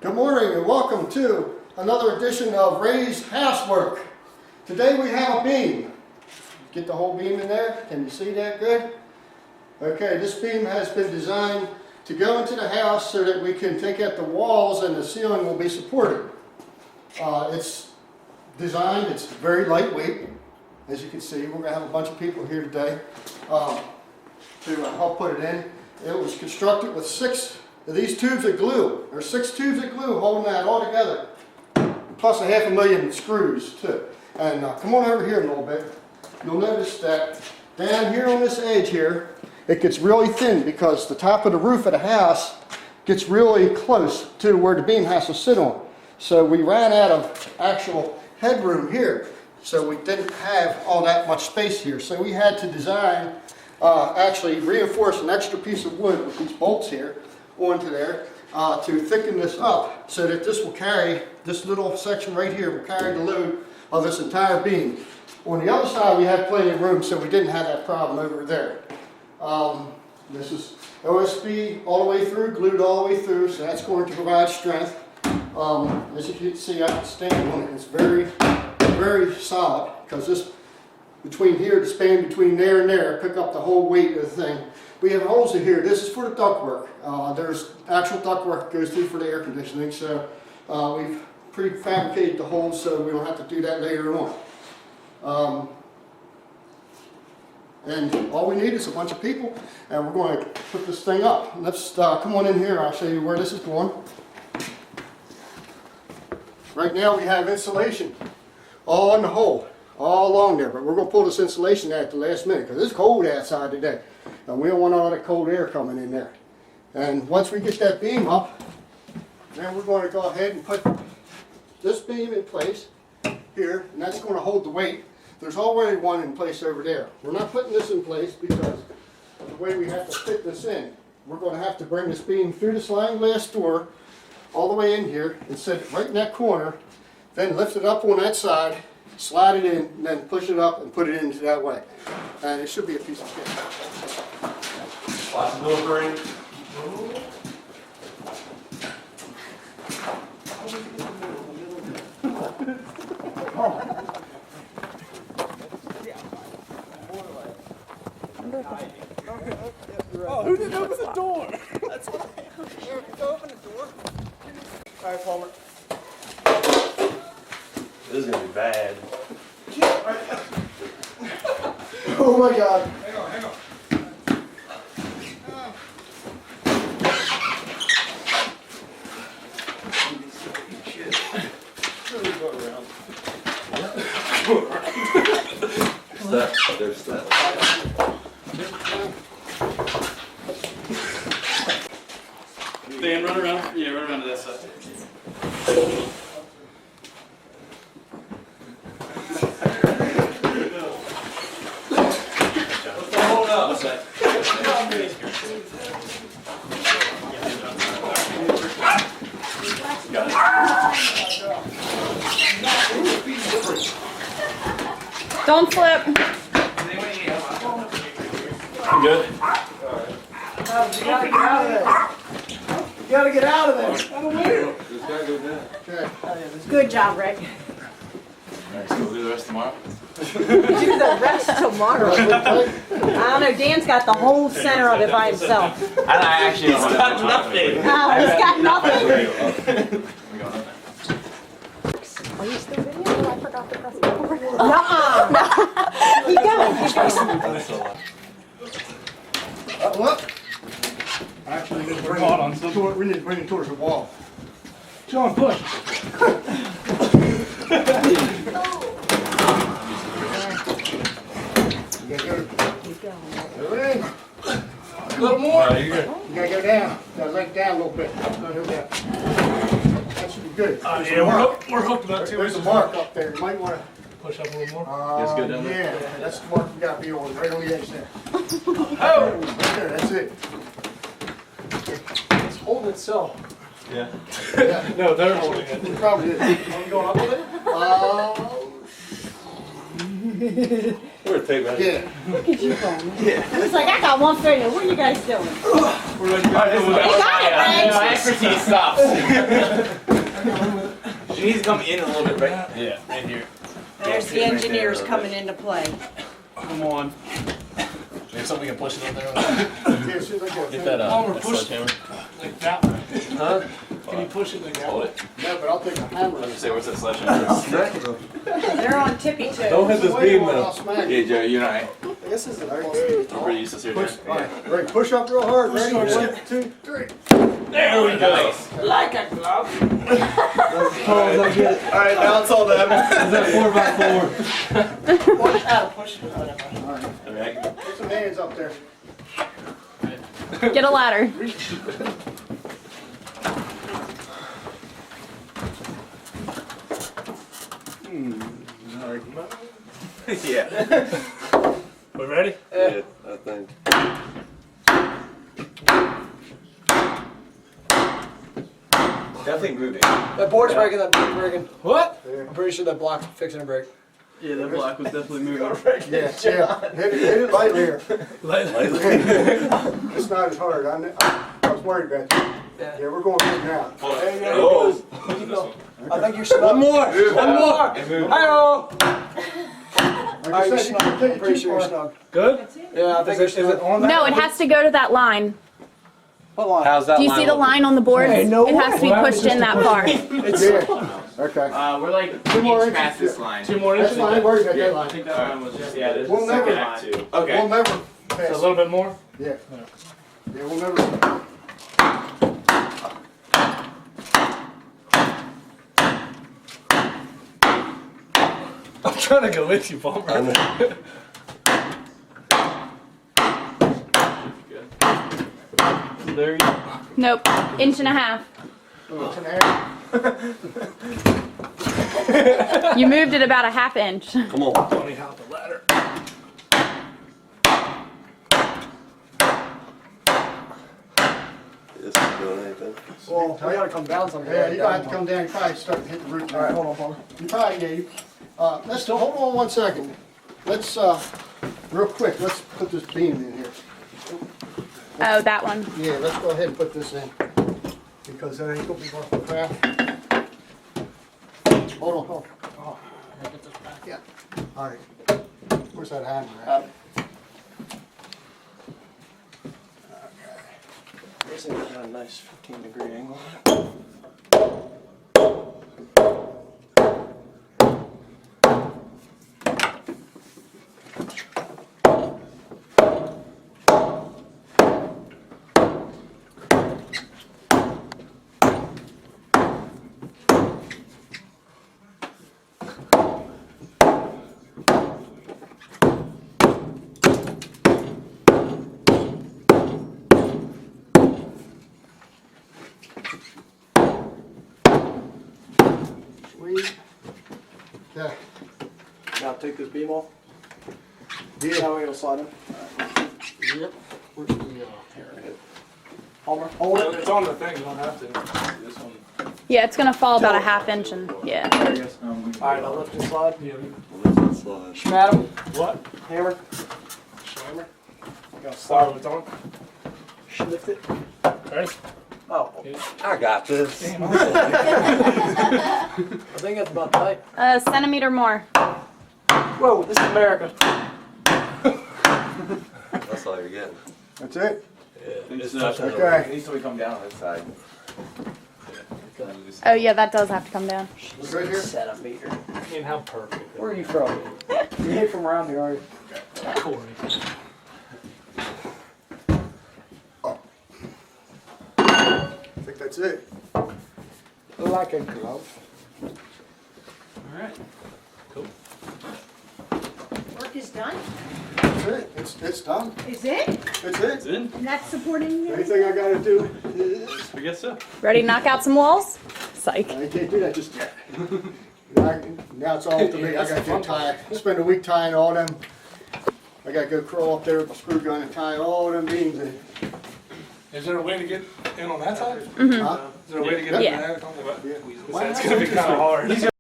Good morning and welcome to another edition of Ray's Housework. Today we have a beam. Get the whole beam in there. Can you see that good? Okay, this beam has been designed to go into the house so that we can take out the walls and the ceiling will be supported. It's designed, it's very lightweight. As you can see, we're going to have a bunch of people here today to help put it in. It was constructed with 6 of these tubes of glue. There's 6 tubes of glue holding that all together, plus 500,000 screws too. And come on over here a little bit. You'll notice that down here on this edge here, it gets really thin because the top of the roof of the house gets really close to where the beam has to sit on. So we ran out of actual headroom here. So we didn't have all that much space here. So we had to design, actually reinforce an extra piece of wood with these bolts here onto there to thicken this up so that this will carry, this little section right here will carry the load of this entire beam. On the other side we had plenty of room, so we didn't have that problem over there. This is OSB all the way through, glued all the way through, so that's going to provide strength. As you can see, I can stand on it. It's very solid because this, between here, the span between there and there, pick up the whole weight of the thing. We have holes in here. This is for the ductwork. There's actual ductwork that goes through for the air conditioning, so we've prefabricated the holes so we don't have to do that later on. And all we need is a bunch of people, and we're going to put this thing up. Let's come on in here. I'll show you where this is going. Right now we have insulation all in the hole, all along there, but we're going to pull this insulation out at the last minute because it's cold outside today, and we don't want all that cold air coming in there. And once we get that beam up, then we're going to go ahead and put this beam in place here, and that's going to hold the weight. There's already one in place over there. We're not putting this in place because of the way we have to fit this in. We're going to have to bring this beam through the sliding glass door all the way in here and set it right in that corner, then lift it up on that side, slide it in, and then push it up and put it into that way. And it should be a piece of cake. Lots of delivering. Oh, who didn't open the door? That's why. Open the door. All right, Palmer. This is gonna be bad. Oh my God. Hang on, hang on. There's that. Dan, run around. Yeah, run around to that side. Hold up a sec. Don't flip. You good? You gotta get out of there. You gotta get out of there. This guy go down. Okay. Good job, Rick. Alright, so we'll do the rest tomorrow? Do the rest tomorrow. I don't know. Dan's got the whole center of it by himself. I actually don't He's got nothing. Oh, he's got nothing. We got nothing. Are you still videoing? Oh, I forgot to press record. No. Keep going. Keep going. That's so loud. Look. Actually, we need to bring it towards the wall. John, push. You gotta go. Keep going. Everything. A little more. No, you're good. You gotta go down. You gotta let it down a little bit. That should be good. There's a mark. We're hooked about 2 There's a inches. mark up there. You might want to. Push up a little more. It's good down there? Yeah, that's the mark you gotta be on, right on the edge there. Oh! Right there, that's it. It's holding itself. Yeah. Yeah, No, they're holding it. it probably is. Are you going up with it? We're a tape measure. Yeah. Look at you going. It's like, I got one finger. What are you guys doing? We're like, my expertise stops. She needs to come in a little bit, right? Yeah, in here. There's the engineers coming into play. Come on. Maybe something we can push it in there. Yeah, see, look at Get that Palmer, that push sledgehammer. Like that way. Huh? Can you push it like that Hold way? it. Yeah, but I'll take a hammer. Let me say, where's that sledgehammer? They're on tippy toes. Don't hit this beam I'll though. smack Yeah, you. Joe, you and I. I guess this is We're pretty used to here. Push, all right, ready, push up real hard. Ready? hard. 1, 2, 3. There we go. Like a glove. Alright, now it's all them. Is that 4x4? Push out, push it. Whatever. Alright. Put some hands up there. Get a ladder. Yeah. We ready? Yeah, I think. Definitely moving. That board's breaking, that board's breaking. What? I'm pretty sure that block's fixing to break. Yeah, that block was definitely moving. Yeah, yeah. Hit it lightly here. It's not as hard. I was worried about you. Yeah. Yeah, we're going good now. There you go. Oh. Keep going. I think you're snug. One more! One more! Hi-oh! Like I You're said, you snug. can't take I'm it pretty too sure you're far. snug. Good? Yeah, I think you're snug. on No, it has to go to that line. Hold on. How's that Do you line see the looking? line on the board? Hey, no It has to be way. pushed in that far. Yeah. Okay. We're like 2 more inches. past this line. 2 more That's inches? fine. Worry about that I line. think that line was just, yeah, there's We'll the second never- act too. We'll Okay. never So a pass. little bit more? Yeah. Yeah, we'll never. I'm trying to go with you, Palmer. I know. There you go. Nope. 1.5 inches. Inch and a half. You moved it about a 1/2 inch. Come on. Tony, how the ladder. This isn't doing anything. Well, we gotta come down someday. Yeah, you gotta have to come down and probably start to hit the root. All right, hold on, Palmer. You probably, yeah, you, let's, hold on 1 second. Let's, real quick, let's put this beam in here. Oh, that one. Yeah, let's go ahead and put this in. Because that ain't gonna be worth the crap. Hold on, hold on. Oh, I gotta get this back, yeah. All right. Where's that hammer at? This thing's got a nice 15-degree angle. Sweet. Yeah. Now take this beam off. Yeah. Now we're gonna slide in. Yep. Where's the, here it is. Palmer, hold it. It's on the thing, you don't have to. This one. Yeah, it's gonna fall about a 1/2 inch and yeah. All right, now lift and slide. Yeah. Slide. Schmat him. What? Hammer. Hammer? Gotta slide with on. Lift it. Ready? Oh, I got this. I think that's about tight. A centimeter more. Whoa, this is America. That's all you're getting. That's it? It's so. touching the- Okay. It needs to come down this side. Oh yeah, that does have to come down. Right here? Centimeter. I mean, how perfect. Where are you from? You ain't from around here, are you? Corey. I think that's it. Like a glove. Alright. Cool. Work is done. That's it. It's done. Is it? That's It's it. in. And that's supporting you? Anything I gotta do is, I guess so. Ready to knock out some walls? Psych. I can't do that just yet. Now it's all up to me. I gotta go tie, spend a week tying all them. I gotta go crawl up there with the screw gun and tie all them beams in. Is there a way to get in on that side? Huh? Is there a way to get Yeah. in that? Yeah. It's gonna be kind of hard.